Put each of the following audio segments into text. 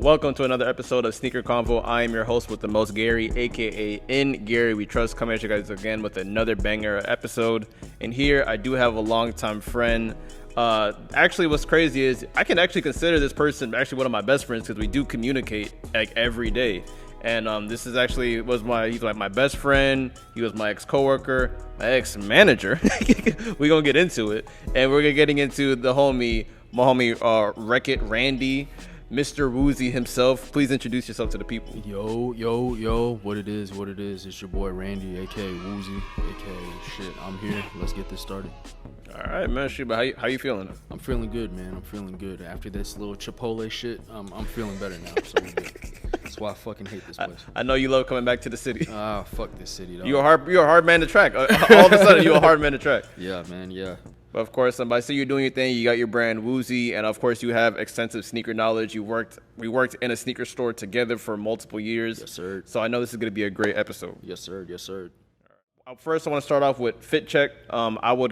Welcome to another episode of Sneaker Convo. I am your host with the most, Gary, aka In Gary We Trust, coming at you guys again with another banger episode. And here I do have a longtime friend. Actually, what's crazy is I can actually consider this person actually one of my best friends because we do communicate like every day. And this is actually he's like my best friend. He was my ex-coworker, my ex-manager. We're gonna get into it, and we're getting into my homie Wreck-It Randy, Mr. Woozy himself. Please introduce yourself to the people. Yo, what it is. It's your boy Randy, aka Woozy, aka shit. I'm here. Let's get this started. All right, man. Shoot, but how you feeling? I'm feeling good, man. I'm feeling good. After this little Chipotle shit, I'm feeling better now. So we're good. That's why I fucking hate this place. I know you love coming back to the city. Fuck this city, dog. You're a hard man to track. All of a sudden, you're a hard man to track. Yeah, man, yeah. But of course, I see you doing your thing. You got your brand Woozy, and of course, you have extensive sneaker knowledge. We worked in a sneaker store together for multiple years. Yes, sir. So I know this is going to be a great episode. Yes, sir. First, I want to start off with fit check. I'm going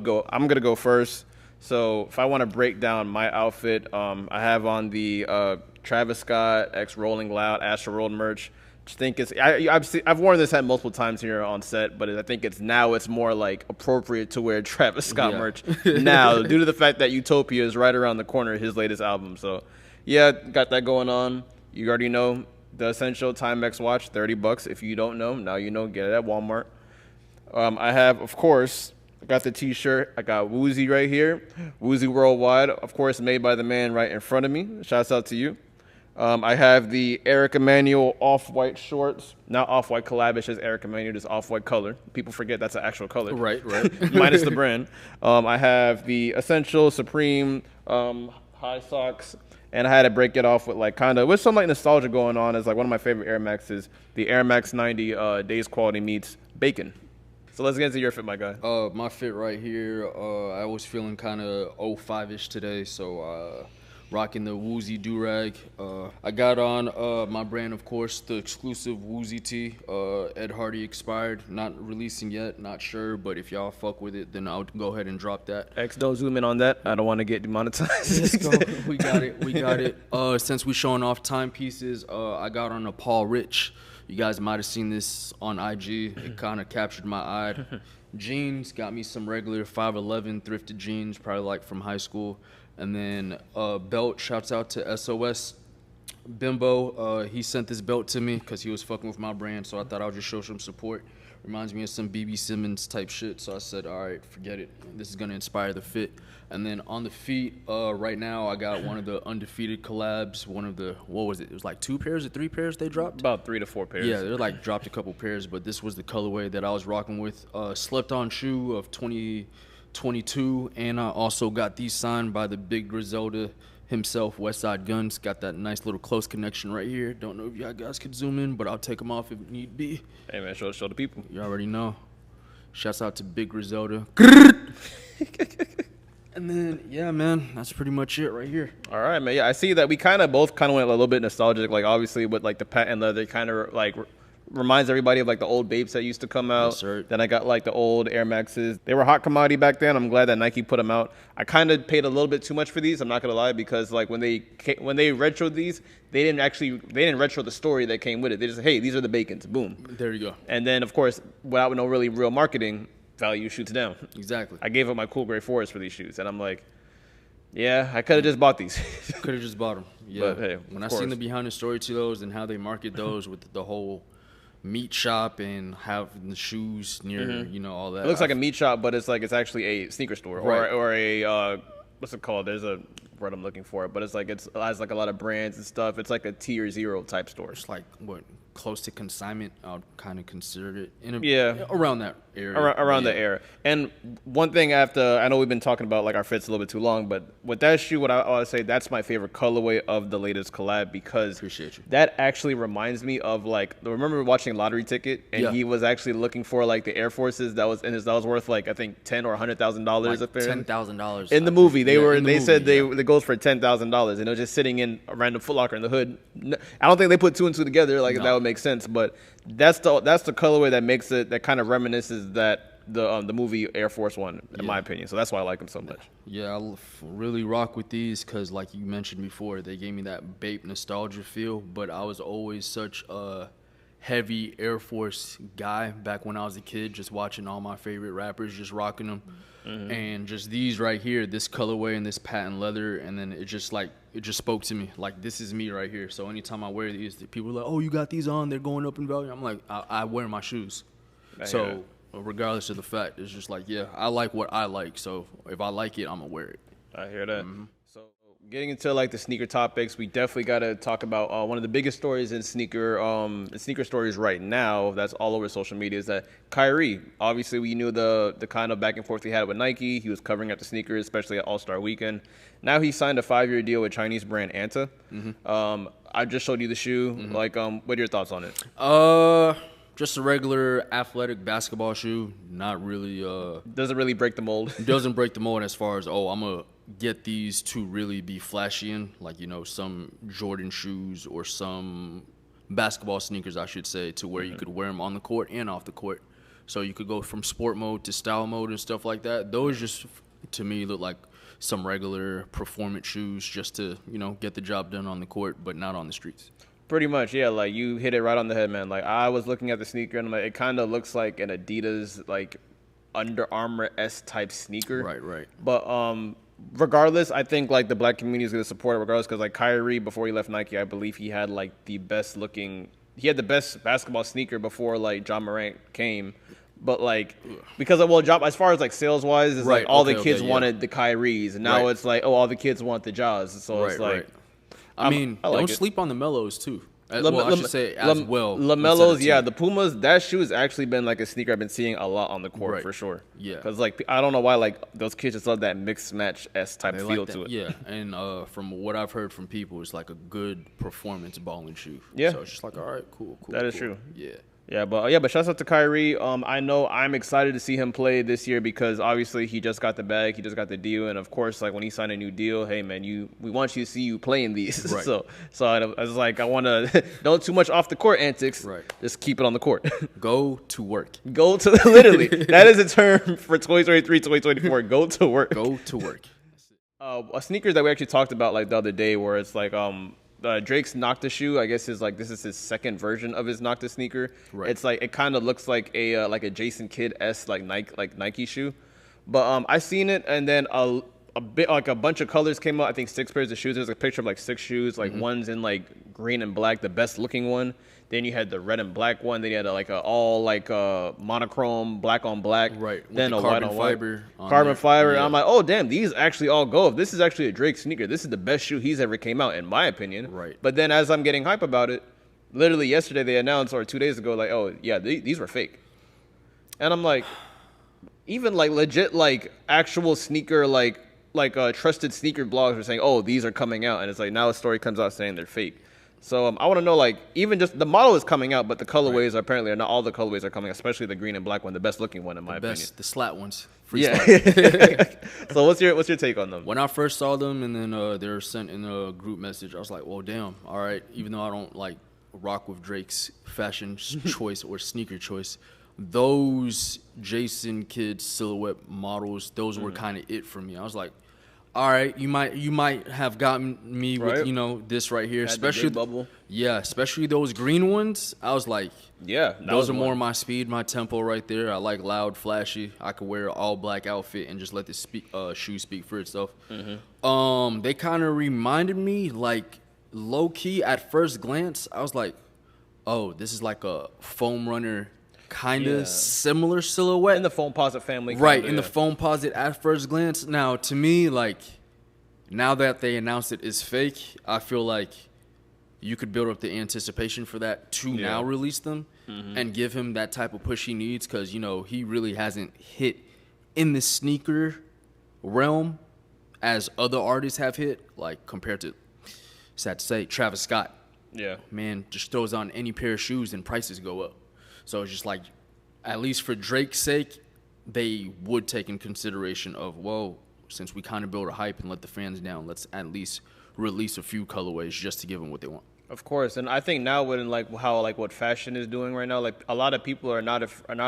to go first. So if I want to break down my outfit, I have on the Travis Scott X Rolling Loud Astro World merch. I think I've worn this hat multiple times here on set, but I think it's more like appropriate to wear Travis Scott merch now due to the fact that Utopia is right around the corner of his latest album. So yeah, got that going on. You already know the essential Timex watch, $30. If you don't know, now you know. Get it at Walmart. I have, of course, I got the t-shirt. I got Woozy right here. Woozy Worldwide, of course, made by the man right in front of me. Shouts out to you. I have the Eric Emanuel off-white shorts. Not off-white collab, it's just Eric Emanuel, just off-white color. People forget that's an actual color. Right. Minus the brand. I have the Essential Supreme high socks. And I had to break it off with some nostalgia going on. It's like one of my favorite Air Maxes, the Air Max 90 Days Quality meets Bacon. So let's get into your fit, my guy. My fit right here, I was feeling kind of 05-ish today, so rocking the Woozy do-rag. I got on my brand, of course, the exclusive Woozy tee. Ed Hardy expired, not releasing yet, not sure, but if y'all fuck with it, then I'll go ahead and drop that. X, don't zoom in on that. I don't want to get demonetized. Let's go. We got it. Since we showing off timepieces, I got on a Paul Rich. You guys might have seen this on IG. It kind of captured my eye. Jeans, got me some regular 511 thrifted jeans, probably like from high school. And then belt, shouts out to SOS Bimbo. He sent this belt to me because he was fucking with my brand, so I thought I would just show some support. Reminds me of some BB Simmons type shit, so I said, all right, forget it. This is going to inspire the fit. And then on the feet, right now I got one of the undefeated collabs, one of the, what was it? It was like 2 pairs or 3 pairs they dropped? About 3 to 4 pairs. Yeah, they dropped a couple pairs, but this was the colorway that I was rocking with. Slept on shoe of 2022, and I also got these signed by the big Griselda himself, Westside Guns. Got that nice little close connection right here. Don't know if y'all guys could zoom in, but I'll take them off if need be. Hey man, show the people. You already know. Shouts out to big Griselda. And then, yeah, man, that's pretty much it right here. All right, man. Yeah, I see that we both went a little bit nostalgic, like obviously with like the patent leather, kind of like reminds everybody of like the old Bapes that used to come out. Yes, sir. Then I got like the old Air Maxes. They were hot commodity back then. I'm glad that Nike put them out. I kind of paid a little bit too much for these. I'm not gonna lie, because like when they retroed these, they didn't retro the story that came with it. They just, hey, these are the Bacons. Boom. There you go. And then of course, without no really real marketing, value shoots down. Exactly. I gave up my Cool Gray 4s for these shoes, and I'm like, yeah, I could have just bought these. Could have just bought them. Yeah. But, hey, when I seen the behind the story to those and how they market those with the whole meat shop and having the shoes near, all that. It looks like a meat shop, but it's actually a sneaker store, right. or a what's it called? There's a word I'm looking for, but it has like a lot of brands and stuff. It's like a tier 0 type store. It's like close to consignment. I'll kind of consider it around that area. Around the area. And one thing I know we've been talking about like our fits a little bit too long, but with that shoe, what I ought to say, that's my favorite colorway of the latest collab, because appreciate you. That actually reminds me of remember watching Lottery Ticket, and he was actually looking for like the Air Forces that was worth like I think $10,000 or $100,000 a pair. $10,000 in the movie. They said it goes for $10,000, and it was just sitting in a random Foot Locker in the hood. I don't think they put 2 and 2 together. That would make sense, but that's the colorway that makes it, that kind of reminisces that the movie Air Force One, in my opinion. So that's why I like them so much. Yeah, I really rock with these because, like you mentioned before, they gave me that Bape nostalgia feel. But I was always such a heavy Air Force guy back when I was a kid, just watching all my favorite rappers just rocking them. And just these right here, this colorway and this patent leather, and then it just spoke to me. Like, this is me right here. So anytime I wear these, people are like, oh, you got these on, they're going up in value. I'm like, I wear my shoes. So regardless of the fact, it's just like, yeah, I like what I like. So if I like it, I'm gonna wear it. I hear that. So getting into like the sneaker topics, we definitely got to talk about one of the biggest stories in sneaker stories right now that's all over social media is that Kyrie, obviously we knew the kind of back and forth he had with Nike. He was covering up the sneakers, especially at All-Star Weekend. Now he signed a 5-year deal with Chinese brand Anta. I just showed you the shoe. Like, what are your thoughts on it? Just a regular athletic basketball shoe. Not really. Doesn't really break the mold. Doesn't break the mold as far as, I'm going to get these to really be flashy in. Like, some Jordan shoes or some basketball sneakers, I should say, to where you could wear them on the court and off the court. So you could go from sport mode to style mode and stuff like that. Those just, to me, look like some regular performance shoes just to, get the job done on the court, but not on the streets. Pretty much, yeah. Like, you hit it right on the head, man. Like, I was looking at the sneaker, and I'm like, it kind of looks like an Adidas, like, Under Armour-esque type sneaker. Right. But regardless, I think, like, the black community is going to support it regardless because, like, Kyrie, before he left Nike, I believe he had, like, the best basketball sneaker before, like, John Morant came. But, like, because of, as far as, like, sales-wise, it's like all the kids wanted the Kyries. And now it's like, all the kids want the Jaws. So it's like... I mean, don't sleep on the Mellows, too. I should say as well. LaMelos, yeah. The Pumas, that shoe has actually been, like, a sneaker I've been seeing a lot on the court, for sure. Yeah. Because, like, I don't know why, like, those kids just love that mix-match-esque type feel to it. Yeah, and from what I've heard from people, it's, like, a good performance balling shoe. Yeah. So it's just like, all right, cool. That is true. Yeah. Yeah, but shouts out to Kyrie. I know I'm excited to see him play this year because obviously he just got the bag, he just got the deal, and of course, like when he signed a new deal, hey man, we want you to see you playing these. Right. so I was like, I want to don't too much off the court antics. Right. Just keep it on the court. Go to work. Go to literally. That is a term for 2023, 2024. Go to work. Go to work. A sneaker that we actually talked about like the other day, where it's like Drake's Nocta shoe, I guess this is his second version of his Nocta sneaker. Right. It's like it kind of looks like a Jason Kidd-esque like Nike shoe. But I seen it and then a bunch of colors came out. I think 6 pairs of shoes. There's a picture of like 6 shoes. Like one's in like green and black, the best looking one. Then you had the red and black one. Then you had all monochrome black on black. Right. Then a white on white. Carbon fiber. Yeah. And I'm like, oh damn, these actually all go. If this is actually a Drake sneaker, this is the best shoe he's ever came out in my opinion. Right. But then as I'm getting hype about it, literally yesterday they announced, or 2 days ago, like, oh yeah, these were fake. And I'm like, even like legit like actual sneaker like trusted sneaker blogs were saying, oh, these are coming out, and it's like now a story comes out saying they're fake. So I want to know, like, even just the model is coming out, but the colorways apparently are not all the colorways are coming, especially the green and black one, the best looking one in my opinion. The slat ones. So what's your take on them? When I first saw them and then they were sent in a group message, I was like, well, damn, all right. Even though I don't like rock with Drake's fashion choice or sneaker choice, those Jason Kidd silhouette models, those were kind of it for me. I was like, all right, you might have gotten me with this right here, especially bubble. Yeah, especially those green ones. I was like, yeah, those are more my speed, my tempo right there. I like loud, flashy. I could wear an all black outfit and just let the shoe speak for itself. They kind of reminded me, like, low key at first glance. I was like, oh, this is like a foam runner. Kind of similar silhouette. In the Foamposite family. Right, in the Foamposite at first glance. Now, to me, like, now that they announced it is fake, I feel like you could build up the anticipation for that to now release them and give him that type of push he needs because, he really hasn't hit in the sneaker realm as other artists have hit, like, compared to, sad to say, Travis Scott. Yeah. Man, just throws on any pair of shoes and prices go up. So it's just like, at least for Drake's sake, they would take in consideration of, whoa, since we kind of build a hype and let the fans down, let's at least release a few colorways just to give them what they want. Of course, and I think now with like how like what fashion is doing right now, like a lot of people are not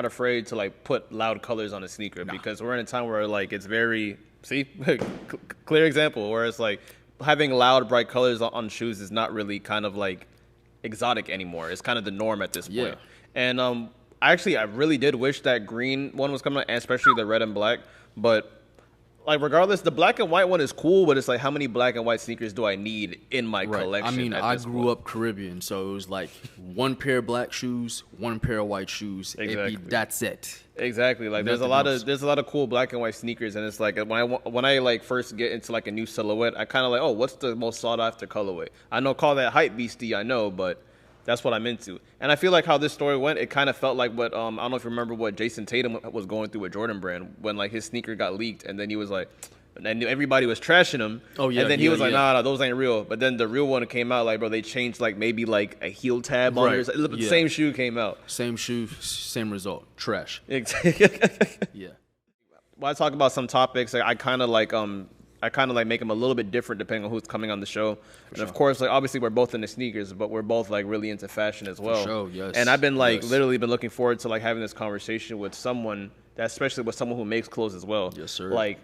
afraid to like put loud colors on a sneaker because we're in a time where like it's very clear example where it's like having loud bright colors on shoes is not really kind of like exotic anymore. It's kind of the norm at this point. Yeah. And I really did wish that green one was coming out, and especially the red and black, but. Like, regardless, the black and white one is cool, but it's like, how many black and white sneakers do I need in my collection? I mean, I grew up Caribbean, so it was like one pair of black shoes, one pair of white shoes. Exactly. That's it. Exactly. Like, there's a lot of cool black and white sneakers, and it's like when I like first get into like a new silhouette, I kind of like, oh, what's the most sought after colorway? I know, call that hype beastie, I know, but that's what I'm into. And I feel like how this story went, it kind of felt like what I don't know if you remember what Jason Tatum was going through with Jordan Brand when like his sneaker got leaked, and then he was like, and everybody was trashing him. Oh yeah. And then he was like, nah, those ain't real. But then the real one came out, like, bro, they changed like maybe like a heel tab on it. The same shoe came out. Same shoe, same result. Trash. Yeah. When I talk about some topics, I kind of like make them a little bit different depending on who's coming on the show. And of course, like obviously we're both into sneakers, but we're both like really into fashion as well. For sure, yes. And I've been like literally been looking forward to like having this conversation with someone especially with someone who makes clothes as well. Yes, sir. Like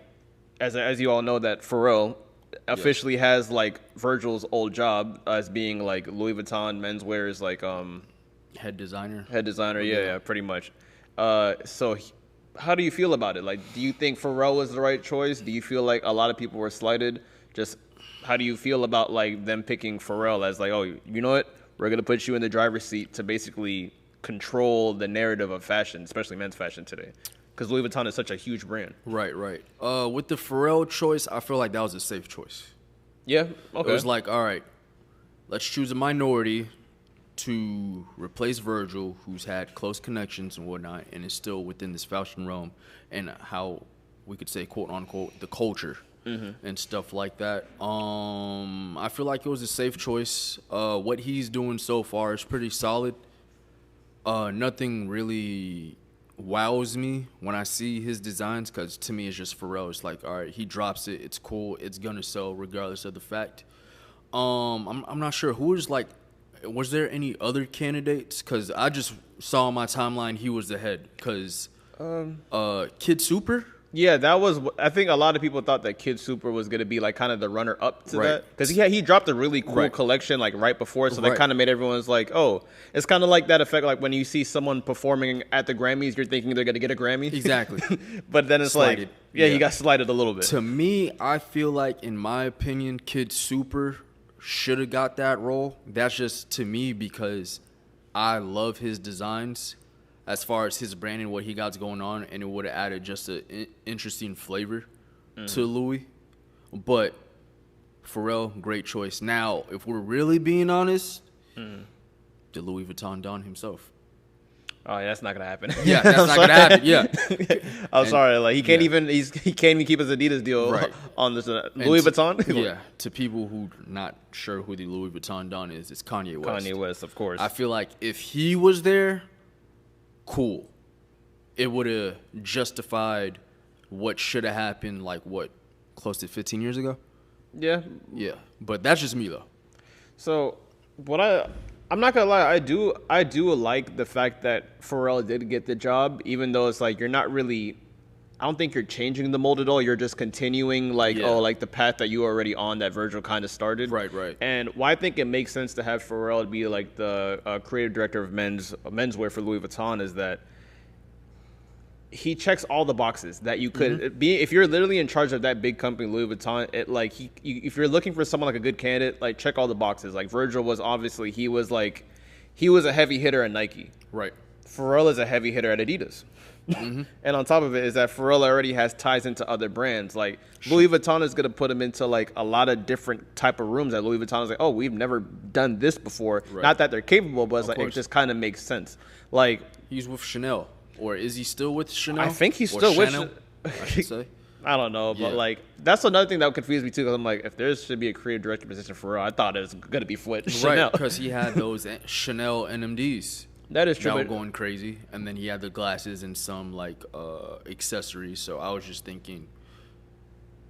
as you all know that Pharrell officially has like Virgil's old job as being like Louis Vuitton menswear's like head designer. Yeah, pretty much. So how do you feel about it? Like, do you think Pharrell was the right choice? Do you feel like a lot of people were slighted? Just how do you feel about like them picking Pharrell as like, oh, you know what? We're gonna put you in the driver's seat to basically control the narrative of fashion, especially men's fashion today, because Louis Vuitton is such a huge brand. Right. With the Pharrell choice, I feel like that was a safe choice. Yeah. Okay. It was like, all right, let's choose a minority to replace Virgil, who's had close connections and whatnot, and is still within this fashion realm, and how we could say, quote unquote, the culture and stuff like that. I feel like it was a safe choice. What he's doing so far is pretty solid. Nothing really wows me when I see his designs, because to me it's just Pharrell. It's like, all right, he drops it, it's cool, it's gonna sell regardless of the fact. I'm not sure who was like. Was there any other candidates? Because I just saw on my timeline he was the head. Because KIDSUPER? Yeah, that was. I think a lot of people thought that KIDSUPER was going to be like kind of the runner up to that. Because he dropped a really cool collection like right before. So that kind of made everyone's like, oh, it's kind of like that effect. Like when you see someone performing at the Grammys, you're thinking they're going to get a Grammy. Exactly. But then it's Slighted. like, he got slighted a little bit. To me, I feel like, in my opinion, KIDSUPER should have got that role. That's just to me because I love his designs as far as his brand and what he got going on, and it would have added just an interesting flavor to Louis. But Pharrell, great choice. Now, if we're really being honest, the Louis Vuitton Don himself. Oh, yeah, that's not gonna happen. Yeah, that's not gonna happen. Yeah, I'm sorry. Like he can't even keep his Adidas deal on this Louis Vuitton. Yeah, to people who not sure who the Louis Vuitton Don is, it's Kanye West. Kanye West, of course. I feel like if he was there, cool, it would have justified what should have happened. Like what, close to 15 years ago. Yeah. But that's just me though. So I'm not gonna lie, I do like the fact that Pharrell did get the job, even though it's like you're not really. I don't think you're changing the mold at all. You're just continuing like the path that you were already on that Virgil kind of started. Right. And why I think it makes sense to have Pharrell be like the creative director of menswear for Louis Vuitton is that he checks all the boxes that you could be. If you're literally in charge of that big company, Louis Vuitton, if you're looking for someone like a good candidate, like check all the boxes. Like Virgil was obviously he was a heavy hitter at Nike. Right. Pharrell is a heavy hitter at Adidas. And on top of it is that Pharrell already has ties into other brands. Like Louis Vuitton is gonna put him into like a lot of different type of rooms that Louis Vuitton is like, oh, we've never done this before. Right. Not that they're capable, but it's like it just kind of makes sense. Like he's with Chanel. Or is he still with Chanel? I think he's still with Chanel, I should say. I don't know, but like that's another thing that would confuse me too. Because I'm like, if there should be a creative director position for Pharrell, I thought it was gonna be for Chanel. Right, because he had those Chanel NMDs. That is true. That were going crazy, and then he had the glasses and some like accessories. So I was just thinking,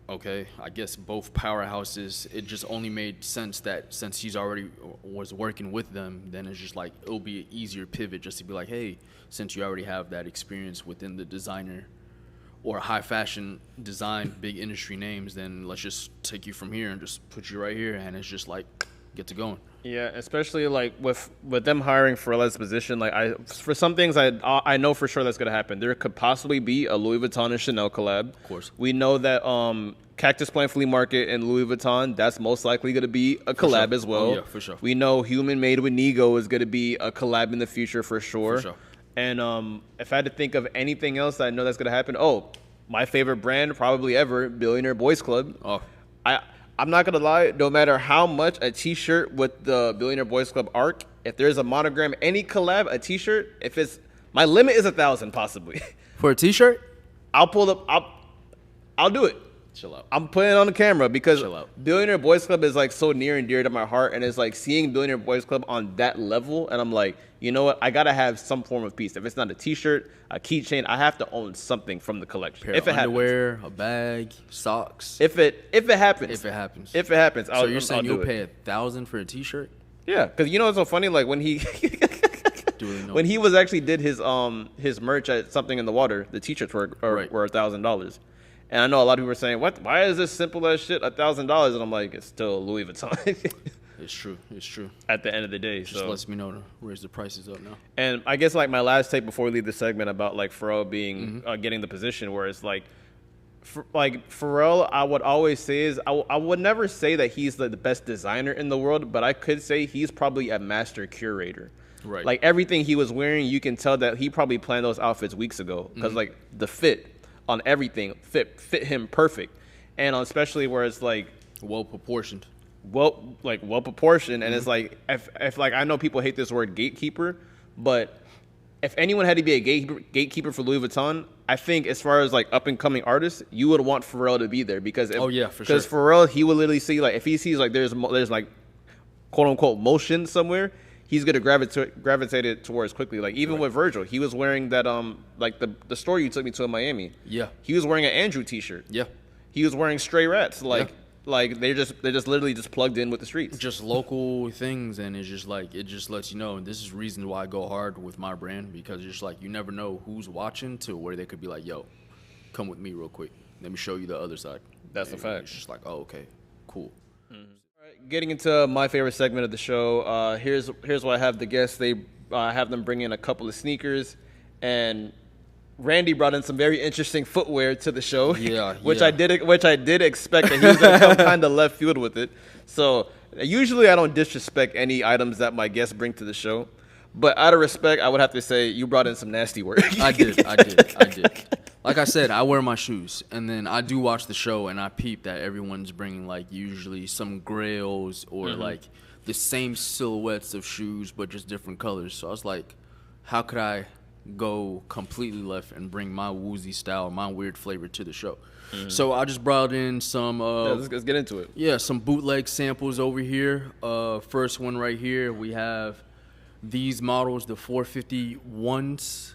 okay, I guess both powerhouses, it just only made sense that since he's already was working with them, then it's just like it'll be an easier pivot just to be like, hey, since you already have that experience within the designer or high fashion design, big industry names, then let's just take you from here and just put you right here, and it's just like get to going. Yeah, especially like with them hiring Pharrell's position, like for some things I know for sure that's gonna happen. There could possibly be a Louis Vuitton and Chanel collab. Of course, we know that Cactus Plant Flea Market and Louis Vuitton, that's most likely gonna be a collab as well. Oh, yeah, for sure. We know Human Made with Nigo is gonna be a collab in the future for sure. For sure. And if I had to think of anything else that I know that's gonna happen, my favorite brand probably ever, Billionaire Boys Club. Oh, I'm not gonna lie, no matter how much a T-shirt with the Billionaire Boys Club arc, if there's a monogram, any collab, a T-shirt, if it's my limit is 1,000 possibly. for a T-shirt, I'll pull up. I'll do it. chill out. I'm putting it on the camera because Chill out. Billionaire Boys Club is like so near and dear to my heart, and it's like seeing Billionaire Boys Club on that level, and I'm like, you know what? I gotta have some form of piece. If it's not a T-shirt, a keychain, I have to own something from the collection. Pair If of it underwear, happens, a bag, socks. if it happens, If it happens. if it happens, So you're saying I'll you'll do it. pay 1,000 for a T-shirt? Yeah, because you know what's so funny? Like when he when he was actually did his merch at Something in the Water, the T-shirts were Right. $1,000. And I know a lot of people are saying, "What? Why is this simple as shit $1,000?" And I'm like, it's still Louis Vuitton. It's true. It's true. At the end of the day, Just so lets me know to raise the prices up now. and I guess like my last take before we leave the segment about like Pharrell being getting the position where it's like, Pharrell, I would always say is I would never say that he's the best designer in the world, but I could say he's probably a master curator. Right. Like everything he was wearing, you can tell that he probably planned those outfits weeks ago because like the fit on everything fit him perfect, and especially where it's like Well proportioned. well proportioned, and it's like if like I know people hate this word gatekeeper, but if anyone had to be a gatekeeper for Louis Vuitton, I think as far as like up and coming artists, you would want Pharrell to be there because Oh, yeah, for because sure. Pharrell, he would literally see like if he sees like there's like quote unquote motion somewhere, he's gonna gravitate it towards quickly. Like even with Virgil, he was wearing that like the store you took me to in Miami. Yeah. He was wearing an Andrew T-shirt. Yeah. He was wearing Stray Rats. Yeah. Like they're just literally just plugged in with the streets. Just local things, and it's just like it just lets you know. And this is the reason why I go hard with my brand, because it's just like you never know who's watching to where they could be like, "Yo, come with me real quick. Let me show you the other side." That's a And fact. It's just like, "Oh, okay, cool." Getting into my favorite segment of the show, here's what I have the guests. They have them bring in a couple of sneakers, and Randy brought in some very interesting footwear to the show. Yeah, which yeah. I did expect that he was gonna come kind of left field with it. So usually I don't disrespect any items that my guests bring to the show, but out of respect, I would have to say you brought in some nasty work. I did. Like I said, I wear my shoes, and then I do watch the show, and I peep that everyone's bringing like usually some grails or like the same silhouettes of shoes, but just different colors. So I was like, how could I go completely left and bring my Woozy style, my weird flavor to the show? So I just brought in some Let's get into it. yeah, some bootleg samples over here. First one right here, we have these models, the 451s,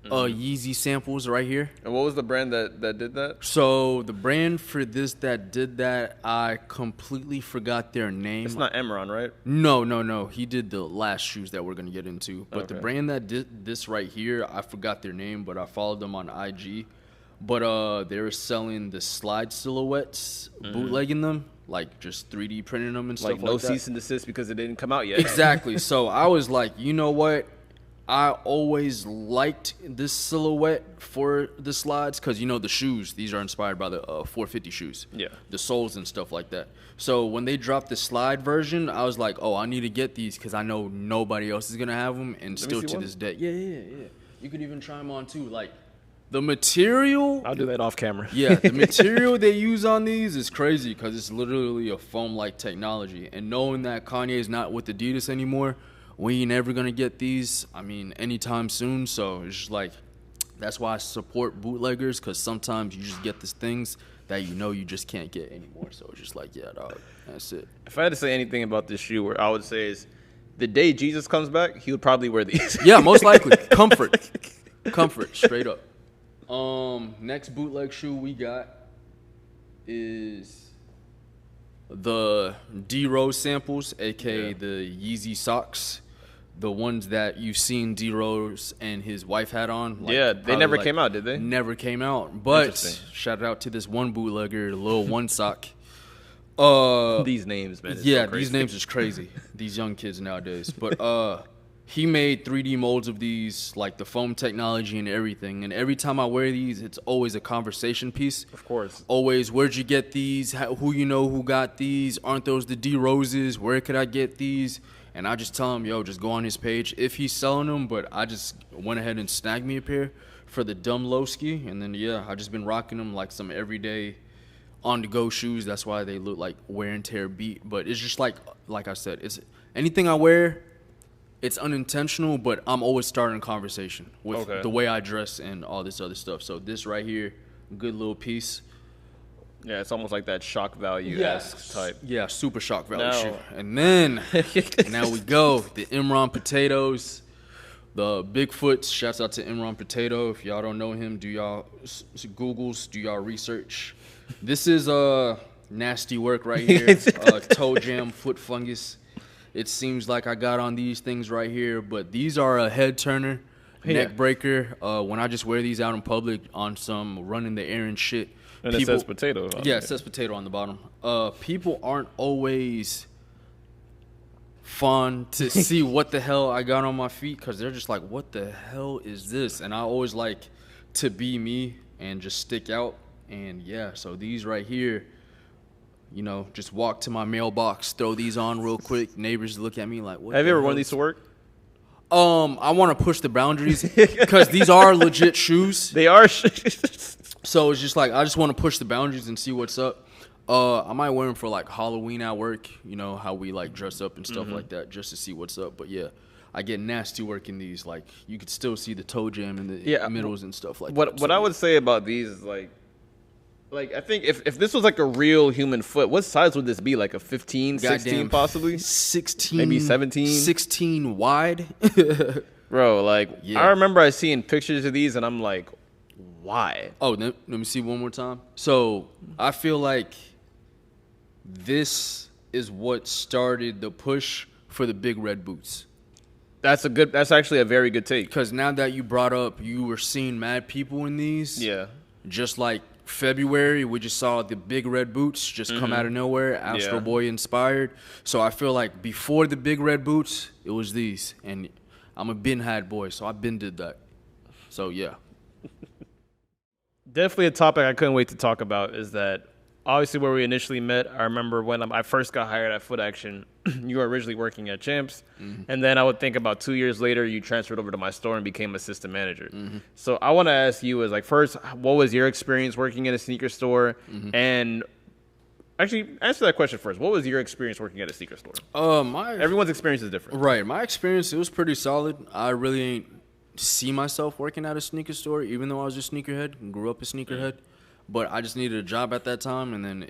Yeezy samples right here. And what was the brand that did that? So the brand for this that did that, I completely forgot their name. It's not Emron, right? No. He did the last shoes that we're going to get into. But the Okay. brand that did this right here, I forgot their name, but I followed them on IG. But they were selling the slide silhouettes, bootlegging them, like just 3D printing them and stuff Like like no that. cease and desist because it didn't come out yet. Exactly. So I was like, you know what? I always liked this silhouette for the slides because, you know, the shoes, these are inspired by the 450 shoes. Yeah. The soles and stuff like that. So when they dropped the slide version, I was like, oh, I need to get these because I know nobody else is going to have them. And still see to one. this day. Yeah. You could even try them on too. Like the material. I'll do that off camera. Yeah, the material they use on these is crazy because it's literally a foam-like technology. And knowing that Kanye is not with Adidas anymore, we ain't ever going to get these, anytime soon. So it's just like, that's why I support bootleggers, because sometimes you just get these things that you know you just can't get anymore. So it's just like, yeah, dog, that's it. If I had to say anything about this shoe, what I would say is the day Jesus comes back, he would probably wear these. Yeah, most likely. Comfort, straight up. Next bootleg shoe we got is the D-Rose samples, aka the Yeezy socks. The ones that you've seen D-Rose and his wife had on. Like, yeah, they never came out, did they? Never came out. But shout out to this one bootlegger, the Lil One Sock. These names, man. Yeah, these names is crazy. These young kids nowadays. But he made 3D molds of these, like the foam technology and everything. And every time I wear these, it's always a conversation piece. Of course. Always, where'd you get these? Who you know who got these? Aren't those the D-Roses? Where could I get these? And I just tell him, yo, just go on his page if he's selling them. But I just went ahead and snagged me a pair for the dumb Lowski. And then, yeah, I just been rocking them like some everyday on-the-go shoes. That's why they look like wear and tear beat. But it's just like I said, it's anything I wear, it's unintentional, but I'm always starting a conversation with the way I dress and all this other stuff. So this right here, good little piece. Yeah, it's almost like that shock value-esque type. Yeah, super shock value shoe. And then, now we go, the Imran Potatoes, the Bigfoots. Shouts out to Imran Potato. If y'all don't know him, do y'all Googles, do y'all research. This is nasty work right here. Toe jam, foot fungus. It seems like I got on these things right here, but these are a head turner, neck breaker. When I just wear these out in public on some running the errand shit. And it says potato. Yeah, it says potato on the bottom. People aren't always fun to see what the hell I got on my feet because they're just like, what the hell is this? And I always like to be me and just stick out. And yeah, so these right here, you know, just walk to my mailbox, throw these on real quick. Neighbors look at me like, what? Have you ever worn these to work? I want to push the boundaries because these are legit shoes. They are. So it's just like, I just want to push the boundaries and see what's up. I might wear them for like Halloween at work, you know, how we like dress up and stuff like that just to see what's up. But yeah, I get nasty work in these. Like you could still see the toe jam in the middles and stuff like that. What I would say about these is like I think if this was like a real human foot, what size would this be? Like a 15, 16 possibly? 16. Maybe 17? 16 wide. Bro, like I remember I seeing pictures of these and I'm like, why? Oh, let me see one more time. So I feel like this is what started the push for the big red boots. That's actually a very good take. Because now that you brought up, you were seeing mad people in these. Yeah. Just like February, we just saw the big red boots just come out of nowhere, Astro Boy inspired. So I feel like before the big red boots, it was these. And I'm a bin hat boy, so I been did that. So yeah. Definitely a topic I couldn't wait to talk about is that obviously where we initially met, I remember when I first got hired at Foot Action, you were originally working at Champs. And then I would think about 2 years later, you transferred over to my store and became assistant manager. So I want to ask you is like, first, what was your experience working in a sneaker store? And actually, answer that question first. What was your experience working at a sneaker store? Everyone's experience is different. Right. My experience, it was pretty solid. I really ain't see myself working at a sneaker store, even though I was a sneakerhead and grew up a sneakerhead. But I just needed a job at that time, and then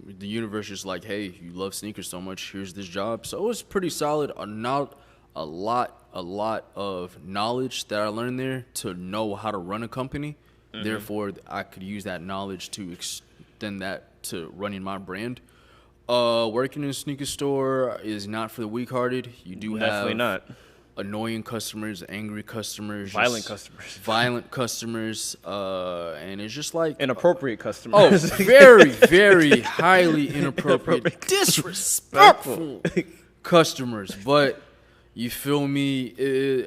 the universe is like, hey, you love sneakers so much, here's this job. So it was pretty solid. Not a lot of knowledge that I learned there to know how to run a company. Therefore, I could use that knowledge to extend that to running my brand. Working in a sneaker store is not for the weak-hearted. You do definitely have not annoying customers, angry customers, violent customers, and it's just like inappropriate customers. Oh, very, very highly inappropriate, disrespectful customers. But you feel me?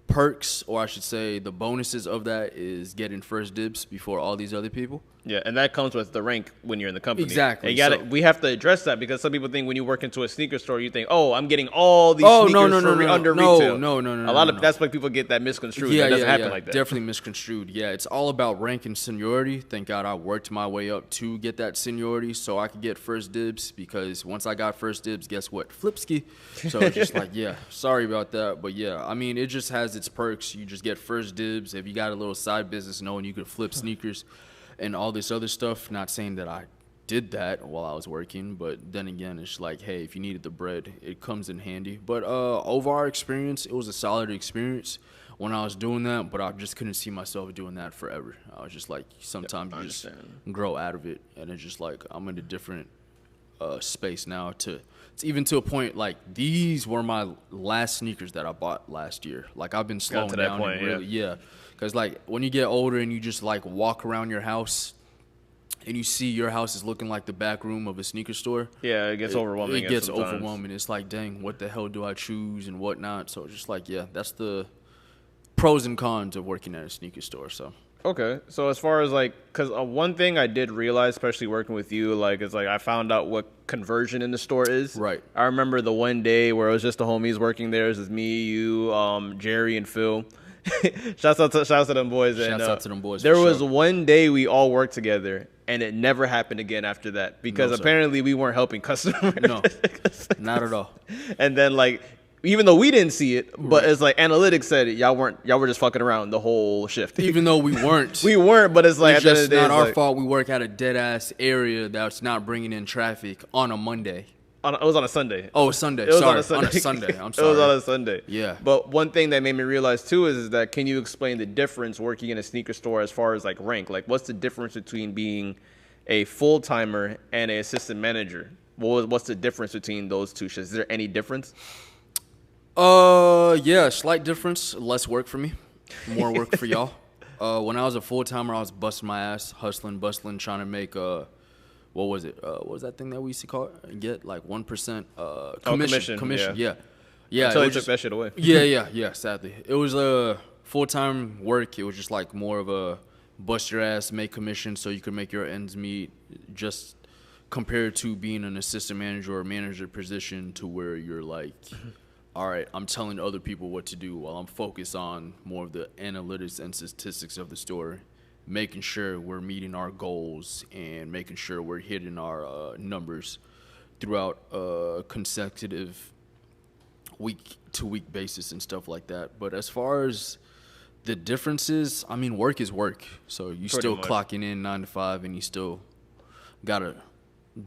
Perks, or I should say, the bonuses of that is getting first dibs before all these other people. Yeah, and that comes with the rank when you're in the company. Exactly. And we have to address that because some people think when you work into a sneaker store, you think, oh, I'm getting all these sneakers for under retail. No. That's why people get that misconstrued. Yeah, that doesn't happen like that. Definitely misconstrued. Yeah, it's all about rank and seniority. Thank God I worked my way up to get that seniority so I could get first dibs, because once I got first dibs, guess what? Flipski. So it's just like, yeah, sorry about that. But yeah, I mean, it just has its perks. You just get first dibs. If you got a little side business knowing you could flip sneakers and all this other stuff. Not saying that I did that while I was working, but then again, it's like, hey, if you needed the bread, it comes in handy. But overall experience, it was a solid experience. when I was doing that, but I just couldn't see myself doing that forever. I was just like, sometimes you just grow out of it, and it's just like I'm in a different space now. It's even to a point like these were my last sneakers that I bought last year. Like I've been slowing down point, and really, yeah. Because like when you get older and you just like walk around your house and you see your house is looking like the back room of a sneaker store. Yeah, it gets overwhelming. It gets overwhelming. It's like, dang, what the hell do I choose and whatnot? So just like, yeah, that's the pros and cons of working at a sneaker store. So okay, so as far as like, because one thing I did realize, especially working with you, like is like I found out what conversion in the store is. Right. I remember the one day where it was just the homies working there. It was me, you, Jerry, and Phil. Shouts out to them boys. Shouts out to them boys. There was one day we all worked together, and it never happened again after that because apparently we weren't helping customers. No, not at all. And then like, even though we didn't see it, but it's like analytics said it, y'all were just fucking around the whole shift. Even though we weren't, but it's like it's just not our fault. We work at a dead ass area that's not bringing in traffic on a Monday. It was on a Sunday. Oh, Sunday. On a Sunday. I'm sorry. It was on a Sunday. Yeah. But one thing that made me realize too is that can you explain the difference working in a sneaker store as far as like rank? Like, what's the difference between being a full timer and an assistant manager? What's the difference between those two? Is there any difference? Yeah, slight difference. Less work for me, more work for y'all. When I was a full timer, I was busting my ass, hustling, bustling, trying to make what was it? What was that thing that we used to call it? Get like 1% commission. Yeah. Until they took that shit away. Yeah. Sadly, it was full time work. It was just like more of a bust your ass, make commission, so you could make your ends meet. Just compared to being an assistant manager or manager position, to where you're like, all right, I'm telling other people what to do while I'm focused on more of the analytics and statistics of the store, making sure we're meeting our goals and making sure we're hitting our numbers throughout consecutive week-to-week basis and stuff like that. But as far as the differences, I mean, work is work. So you still clocking in 9 to 5, and you still got to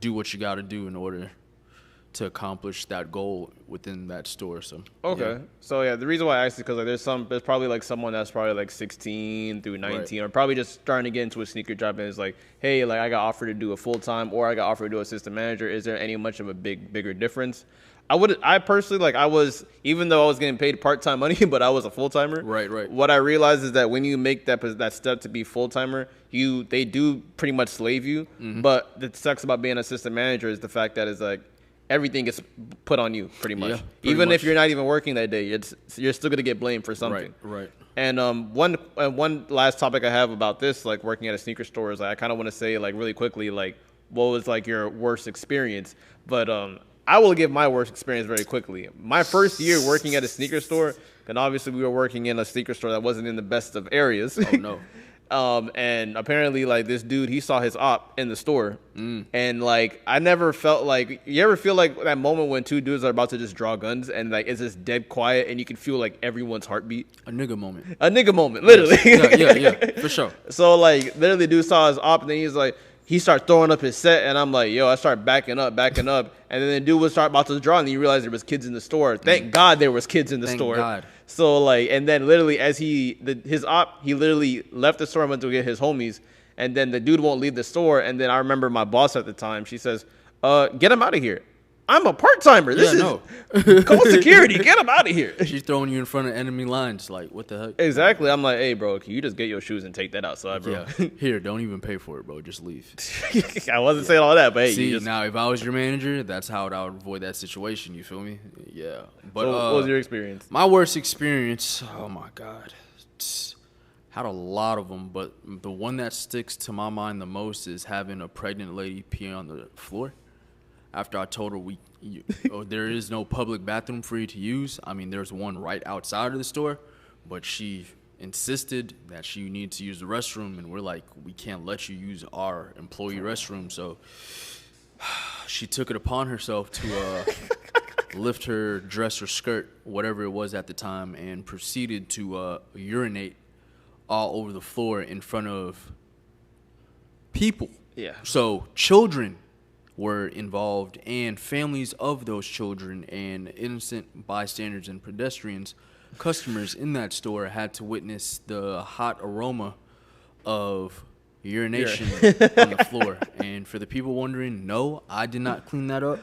do what you got to do in order to accomplish that goal within that store. So so the reason why I asked is because like there's probably like someone that's probably like 16 through 19 or probably just starting to get into a sneaker job and is like, hey, like I got offered to do a full time or I got offered to do assistant manager. Is there any much of a bigger difference? I personally, like, I was, even though I was getting paid part-time money, but I was a full-timer. Right. What I realized is that when you make that step to be full-timer, they do pretty much slave you. Mm-hmm. But the sucks about being an assistant manager is the fact that it's like everything gets put on you pretty much. Yeah, even if you're not even working that day, you're still going to get blamed for something. Right. And one last topic I have about this, like working at a sneaker store, is like, I kind of want to say, like, really quickly, like, what was like your worst experience? But I will give my worst experience very quickly. My first year working at a sneaker store, and obviously we were working in a sneaker store that wasn't in the best of areas. Oh, no. And apparently, like, this dude, he saw his op in the store. And, like, I never felt like, you ever feel like that moment when two dudes are about to just draw guns and, like, it's just dead quiet and you can feel, like, everyone's heartbeat? A nigga moment, literally. Yeah, for sure. So, like, literally, dude saw his op and then he's like, he started throwing up his set, and I'm like, yo, I start backing up. And then the dude would start about to draw, and then you realize there was kids in the store. Thank God there was kids in the store. Thank God. So, like, and then literally as he literally left the store and went to get his homies, and then the dude won't leave the store. And then I remember my boss at the time, she says, get him out of here. I'm a part-timer. This is call security. Get him out of here. She's throwing you in front of enemy lines. Like, what the heck? Exactly. I'm like, hey, bro, can you just get your shoes and take that outside, bro? Yeah. Here, don't even pay for it, bro. Just leave. I wasn't saying all that, but hey. See, now, if I was your manager, that's how I would avoid that situation. You feel me? Yeah. But so what was your experience? My worst experience, oh, my God. Had a lot of them, but the one that sticks to my mind the most is having a pregnant lady pee on the floor. After I told her there is no public bathroom for you to use. I mean, there's one right outside of the store, but she insisted that she needed to use the restroom, and we're like, we can't let you use our employee restroom. So she took it upon herself to lift her dress or skirt, whatever it was at the time, and proceeded to urinate all over the floor in front of people. Yeah. So children were involved, and families of those children and innocent bystanders and pedestrians customers in that store had to witness the hot aroma of urination on the floor. And for the people wondering, no, I did not clean that up.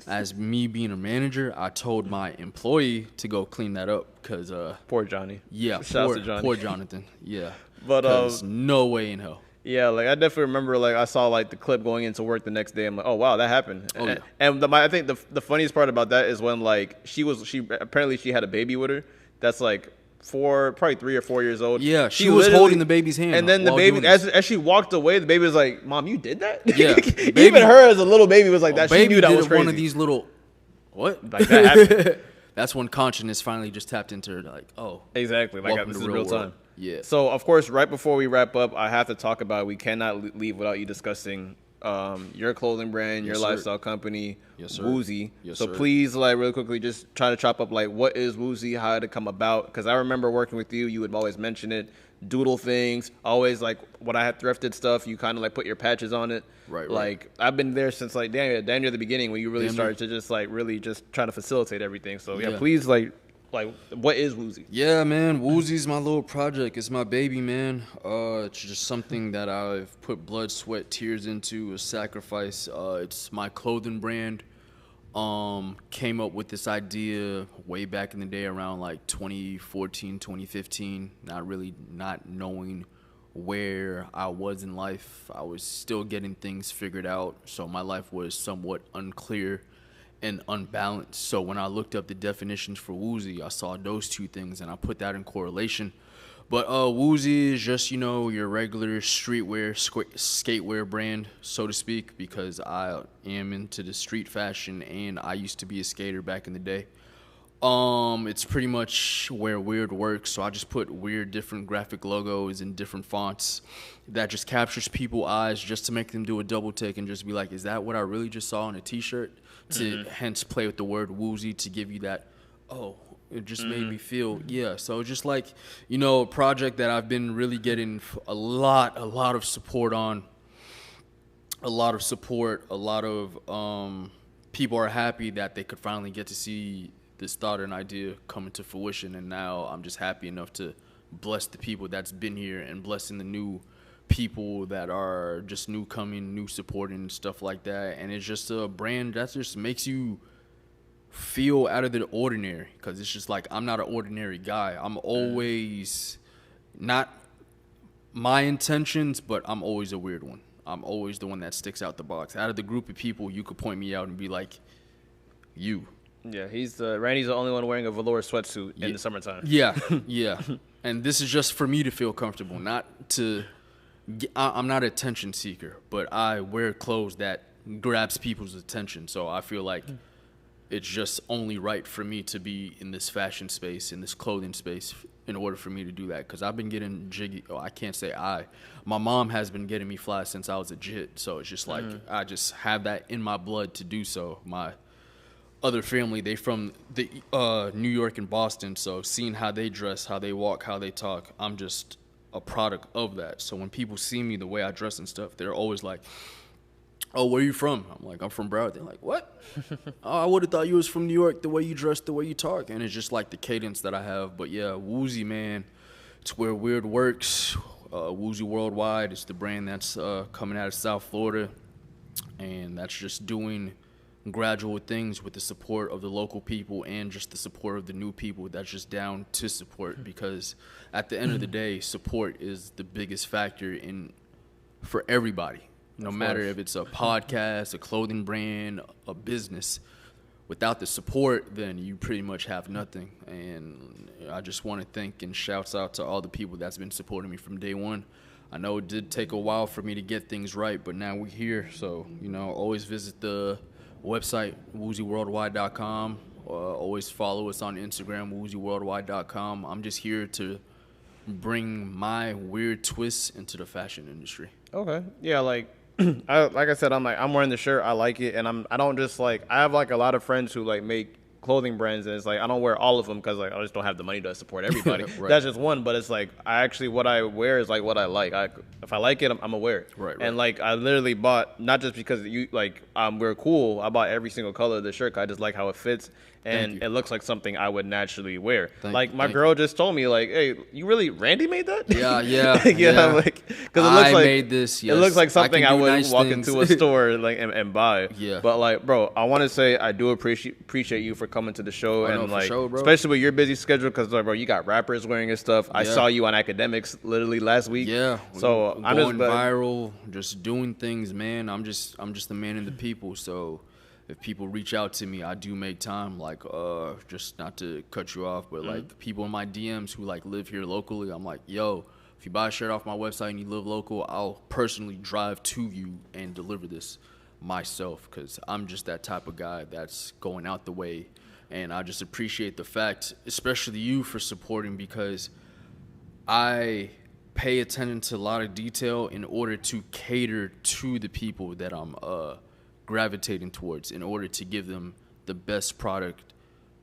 As me being a manager, I told my employee to go clean that up because Poor Johnny. yeah, Shouts to Johnny. poor Jonathan. Yeah, But, 'cause no way in hell. Yeah, like I definitely remember, like I saw like the clip going into work the next day. I'm like, oh wow, that happened. Oh, yeah. And I think the funniest part about that is when like she apparently she had a baby with her. That's like probably 3 or 4 years old. Yeah, she was holding the baby's hand. And then the while baby, doing this. as she walked away, the baby was like, "Mom, you did that?" Yeah, Even her as a little baby was like that. She Baby knew that did was crazy. one of these little what? Like that happened. That's when consciousness finally just tapped into her. Like, oh, Exactly. Like welcome this to is real real world. time. Yeah. So of course, right before we wrap up, I have to talk about we cannot leave without you discussing your clothing brand, your Yes, sir. lifestyle company, Yes, sir. Woozy. Yes, So sir. please, like, really quickly, just try to chop up like what is Woozy, how did it come about? Because I remember working with you, you would always mention it, doodle things, always like when I had thrifted stuff, you kind of like put your patches on it. Right. Like I've been there since like damn near the beginning when you really Damn started to just like really just try to facilitate everything. So yeah, Yeah. please like what is Woozy? Yeah, man. Woozy's my little project. It's my baby, man. It's just something that I've put blood, sweat, tears into, a sacrifice. It's my clothing brand. Came up with this idea way back in the day around like 2014, 2015. Not knowing where I was in life. I was still getting things figured out. So my life was somewhat unclear and unbalanced. So when I looked up the definitions for Woozy, I saw those two things and I put that in correlation. But Woozy is just, your regular streetwear, skatewear brand, so to speak, because I am into the street fashion and I used to be a skater back in the day. It's pretty much where weird works, so I just put weird different graphic logos in different fonts that just captures people's eyes just to make them do a double take and just be like, is that what I really just saw on a t-shirt? To hence play with the word Woozy to give you that, oh, it just made me feel, yeah. So just like, a project that I've been really getting a lot of support on. A lot of people are happy that they could finally get to see this thought and idea come into fruition. And now I'm just happy enough to bless the people that's been here and blessing the new people that are just new coming, new supporting and stuff like that. And it's just a brand that just makes you feel out of the ordinary, because it's just like, I'm not an ordinary guy. I'm always not my intentions, but I'm always a weird one. I'm always the one that sticks out the box. Out of the group of people, you could point me out and be like, you. Yeah, Randy's the only one wearing a velour sweatsuit in the summertime. Yeah, yeah. And this is just for me to feel comfortable, not to. I'm not an attention seeker, but I wear clothes that grabs people's attention. So I feel like it's just only right for me to be in this fashion space, in this clothing space, in order for me to do that. Because I've been getting jiggy. Oh, I can't say my mom has been getting me fly since I was a jit. So it's just like I just have that in my blood to do so. My other family, they from the New York and Boston. So seeing how they dress, how they walk, how they talk, I'm just a product of that. So when people see me the way I dress and stuff, they're always like, oh, where are you from? I'm like, I'm from Broward. They're like, what? Oh, I would have thought you was from New York, the way you dress, the way you talk. And it's just like the cadence that I have. But yeah, Woozy, man, it's where weird works. Woozy Worldwide is the brand that's coming out of South Florida. And that's just doing gradual things with the support of the local people and just the support of the new people that's just down to support, because at the end of the day, support is the biggest factor for everybody, no matter if it's a podcast, a clothing brand, a business. Without the support, then you pretty much have nothing. And I just want to thank and shouts out to all the people that's been supporting me from day one. I know it did take a while for me to get things right, but now we're here. So, always visit the website, woozyworldwide.com. Always follow us on Instagram, woozyworldwide.com. I'm just here to bring my weird twists into the fashion industry. Okay. Yeah, like I said, I'm wearing the shirt, I like it, and I don't just like, I have like a lot of friends who like make clothing brands, and it's like I don't wear all of them because like I just don't have the money to support everybody. Right. That's just one, but it's like what I wear is like what I like. If I like it, I'm gonna wear it. Right. And like I literally bought, not just because we're cool. I bought every single color of the shirt. I just like how it fits. And it looks like something I would naturally wear. My girl just told me, like, "Hey, you really Randy made that?" Yeah. Like, because it looks made this. Yes. It looks like something I would walk things. into a store like and buy. Yeah. But like, bro, I want to say I do appreciate you for coming to the show bro. especially with your busy schedule, because bro, you got rappers wearing your stuff. I saw you on Academics literally last week. Yeah. So I'm going just viral, just doing things, man. I'm just the man in the people. So if people reach out to me, I do make time. Like, just not to cut you off, but like people in my DMs who like live here locally, I'm like, yo, if you buy a shirt off my website and you live local, I'll personally drive to you and deliver this myself, because I'm just that type of guy that's going out the way. And I just appreciate the fact, especially you, for supporting, because I pay attention to a lot of detail in order to cater to the people that I'm gravitating towards, in order to give them the best product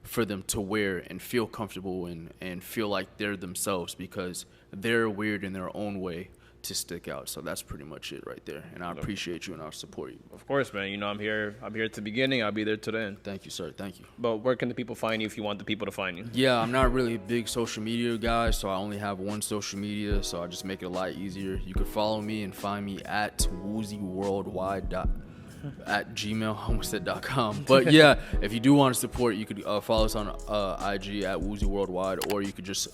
for them to wear and feel comfortable and feel like they're themselves, because they're weird in their own way to stick out. So that's pretty much it right there. And I appreciate you and I'll support you. Of course, man. You know, I'm here at the beginning. I'll be there to the end. Thank you, sir. Thank you. But where can the people find you if you want the people to find you? Yeah, I'm not really a big social media guy, so I only have one social media, so I just make it a lot easier. You could follow me and find me at woozyworldwide at gmail.com. But yeah, if you do want to support, you could follow us on IG at Woozy Worldwide, or you could just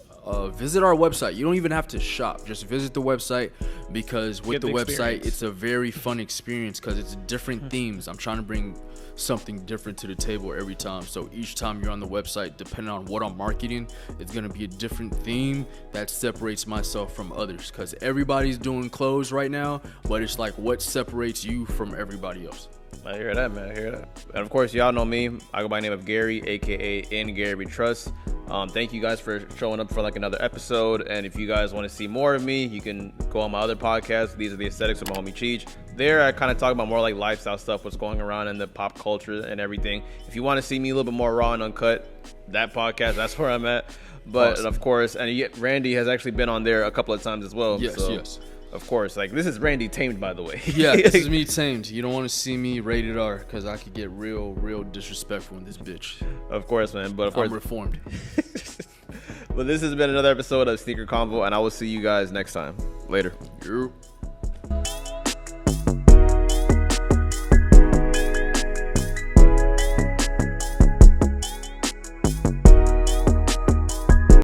visit our website. You don't even have to shop. Just visit the website, because with the website, it's a very fun experience because it's different themes. I'm trying to bring something different to the table every time. So each time you're on the website, depending on what I'm marketing, it's going to be a different theme that separates myself from others, because everybody's doing clothes right now, but it's like, what separates you from everybody else? I hear that, man. I hear that. And of course, y'all know me. I go by the name of Gary, aka N Gary We Trust. Thank you guys for showing up for like another episode. And if you guys want to see more of me, you can go on my other podcast. These are the aesthetics of my homie Cheech. There, I kind of talk about more like lifestyle stuff, what's going around in the pop culture and everything. If you want to see me a little bit more raw and uncut, that podcast, that's where I'm at. But awesome. Of course, and Randy has actually been on there a couple of times as well. Yes. Of course, like this is Randy tamed, by the way. Yeah, this is me tamed. You don't want to see me rated R, because I could get real disrespectful in this bitch. Of course, man. But of course, I'm reformed. But this has been another episode of Sneaker Convo, and I will see you guys next time. Later. Yep.